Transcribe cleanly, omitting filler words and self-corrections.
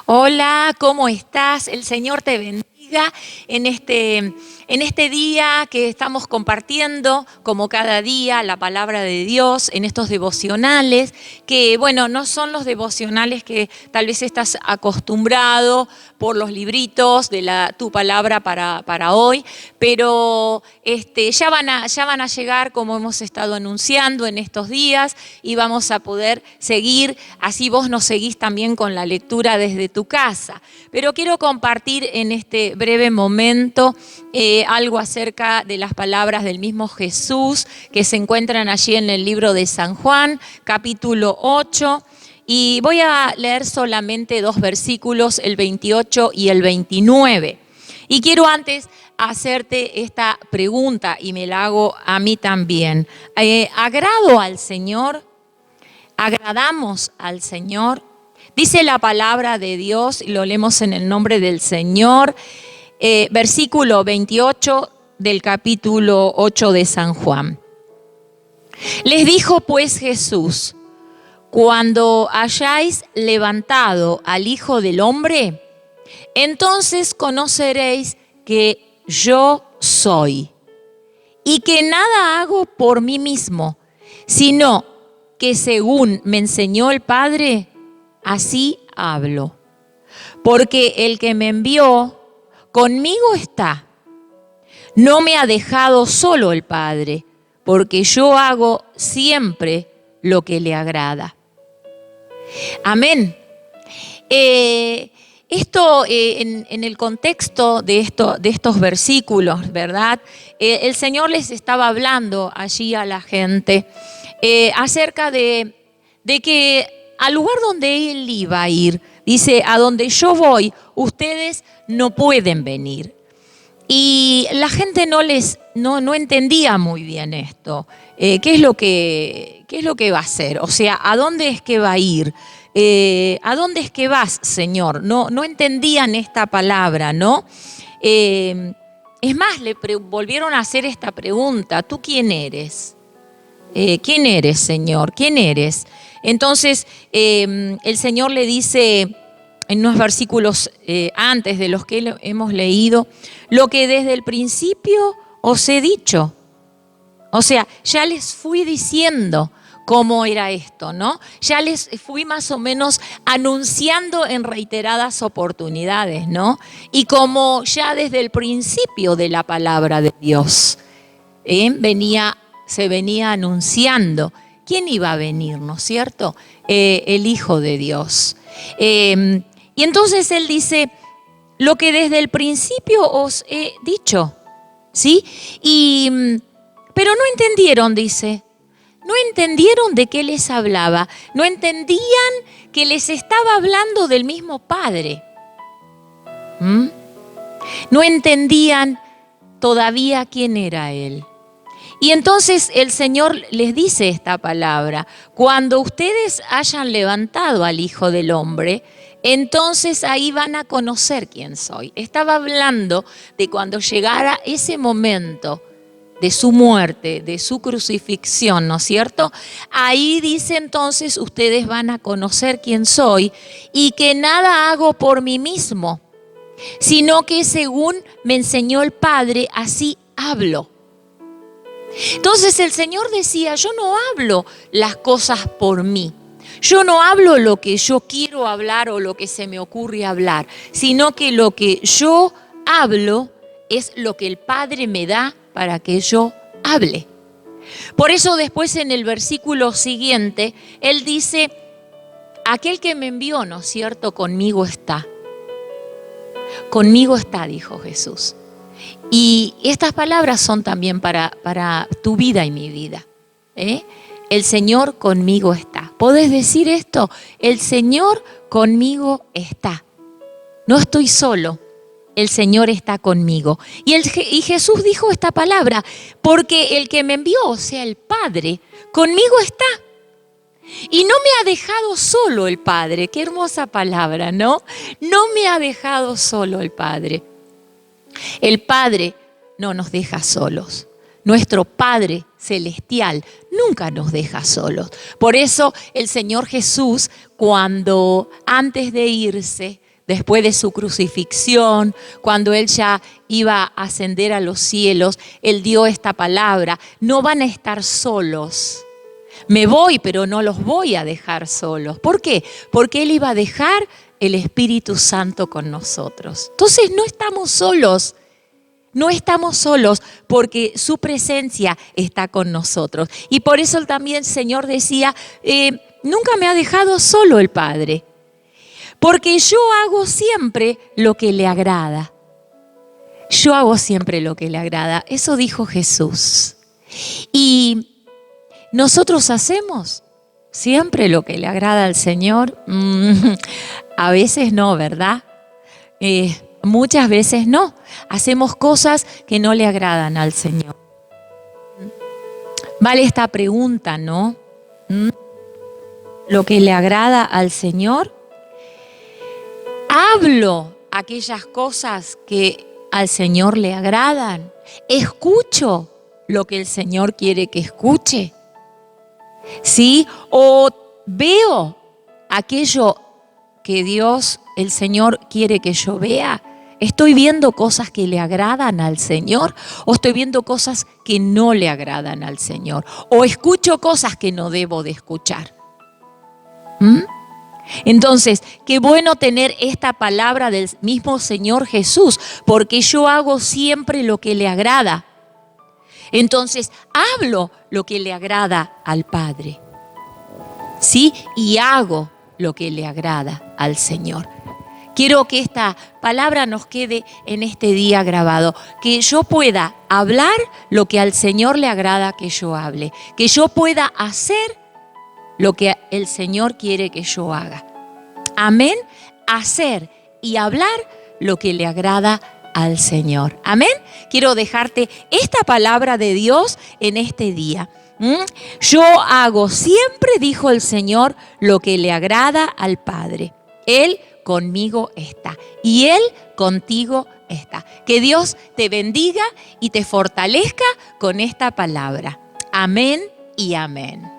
Hola, ¿cómo estás? El Señor te bendiga en este día que estamos compartiendo, como cada día, la palabra de Dios, en estos devocionales, que bueno, no son los devocionales que tal vez estás acostumbrado por los libritos de tu palabra para hoy, pero ya van a llegar, como hemos estado anunciando en estos días, y vamos a poder seguir, así vos nos seguís también con la lectura desde tu casa. Pero quiero compartir en este breve momento algo acerca de las palabras del mismo Jesús que se encuentran allí en el libro de San Juan, capítulo 8. Y voy a leer solamente dos versículos, el 28 y el 29. Y quiero antes hacerte esta pregunta, y me la hago a mí también. ¿Agrado al Señor? ¿Agradamos al Señor? Dice la palabra de Dios, y lo leemos en el nombre del Señor, versículo 28 del capítulo 8 de San Juan. Les dijo pues Jesús: cuando hayáis levantado al Hijo del Hombre, entonces conoceréis que yo soy, y que nada hago por mí mismo, sino que según me enseñó el Padre, así hablo. Porque el que me envió conmigo está. No me ha dejado solo el Padre, porque yo hago siempre lo que le agrada. Amén. Esto en el contexto de estos versículos, ¿verdad? El Señor les estaba hablando allí a la gente acerca de que al lugar donde Él iba a ir, dice: a donde yo voy, ustedes no pueden venir. Y la gente no entendía muy bien esto. ¿Qué es lo que va a hacer? O sea, ¿a dónde es que va a ir? ¿A dónde es que vas, Señor? No entendían esta palabra, ¿no? Es más, volvieron a hacer esta pregunta: ¿tú quién eres? ¿Quién eres, Señor? ¿Quién eres? Entonces, el Señor le dice en unos versículos antes de los que hemos leído: lo que desde el principio os he dicho. O sea, ya les fui diciendo cómo era esto, ¿no? Ya les fui más o menos anunciando en reiteradas oportunidades, ¿no? Y como ya desde el principio de la palabra de Dios se venía anunciando quién iba a venir, ¿no es cierto? El Hijo de Dios. Y entonces Él dice: lo que desde el principio os he dicho, ¿sí? Pero no entendieron, dice. No entendieron de qué les hablaba. No entendían que les estaba hablando del mismo Padre. No entendían todavía quién era Él. Y entonces el Señor les dice esta palabra: cuando ustedes hayan levantado al Hijo del Hombre, entonces ahí van a conocer quién soy. Estaba hablando de cuando llegara ese momento de su muerte, de su crucifixión, ¿no es cierto? Ahí dice: entonces ustedes van a conocer quién soy, y que nada hago por mí mismo, sino que según me enseñó el Padre, así hablo. Entonces el Señor decía: yo no hablo las cosas por mí. Yo no hablo lo que yo quiero hablar o lo que se me ocurre hablar, sino que lo que yo hablo es lo que el Padre me da para que yo hable. Por eso después en el versículo siguiente, Él dice: aquel que me envió, ¿no es cierto?, conmigo está. Conmigo está, dijo Jesús. Y estas palabras son también para tu vida y mi vida. El Señor conmigo está. ¿Podés decir esto? El Señor conmigo está. No estoy solo. El Señor está conmigo. Y Jesús dijo esta palabra: porque el que me envió, o sea, el Padre, conmigo está. Y no me ha dejado solo el Padre. Qué hermosa palabra, ¿no? No me ha dejado solo el Padre. El Padre no nos deja solos. Nuestro Padre celestial nunca nos deja solos. Por eso el Señor Jesús, cuando antes de irse, después de su crucifixión, cuando Él ya iba a ascender a los cielos, Él dio esta palabra: no van a estar solos. Me voy, pero no los voy a dejar solos. ¿Por qué? Porque Él iba a dejar el Espíritu Santo con nosotros. Entonces no estamos solos. No estamos solos porque su presencia está con nosotros. Y por eso también el Señor decía, nunca me ha dejado solo el Padre, porque yo hago siempre lo que le agrada. Yo hago siempre lo que le agrada. Eso dijo Jesús. Y nosotros hacemos siempre lo que le agrada al Señor. A veces no, ¿verdad? Muchas veces no. Hacemos cosas que no le agradan al Señor. Vale esta pregunta, ¿no? ¿Lo que le agrada al Señor? ¿Hablo aquellas cosas que al Señor le agradan? ¿Escucho lo que el Señor quiere que escuche? ¿Sí? ¿O veo aquello que Dios, el Señor, quiere que yo vea? ¿Estoy viendo cosas que le agradan al Señor o estoy viendo cosas que no le agradan al Señor? ¿O escucho cosas que no debo de escuchar? Entonces, qué bueno tener esta palabra del mismo Señor Jesús, porque yo hago siempre lo que le agrada. Entonces, hablo lo que le agrada al Padre, ¿sí? Y hago lo que le agrada al Señor. Quiero que esta palabra nos quede en este día grabado, que yo pueda hablar lo que al Señor le agrada que yo hable, que yo pueda hacer lo que el Señor quiere que yo haga. Amén. Hacer y hablar lo que le agrada al Señor. Amén. Quiero dejarte esta palabra de Dios en este día. Yo hago siempre, dijo el Señor, lo que le agrada al Padre. Él conmigo está y Él contigo está. Que Dios te bendiga y te fortalezca con esta palabra. Amén y amén.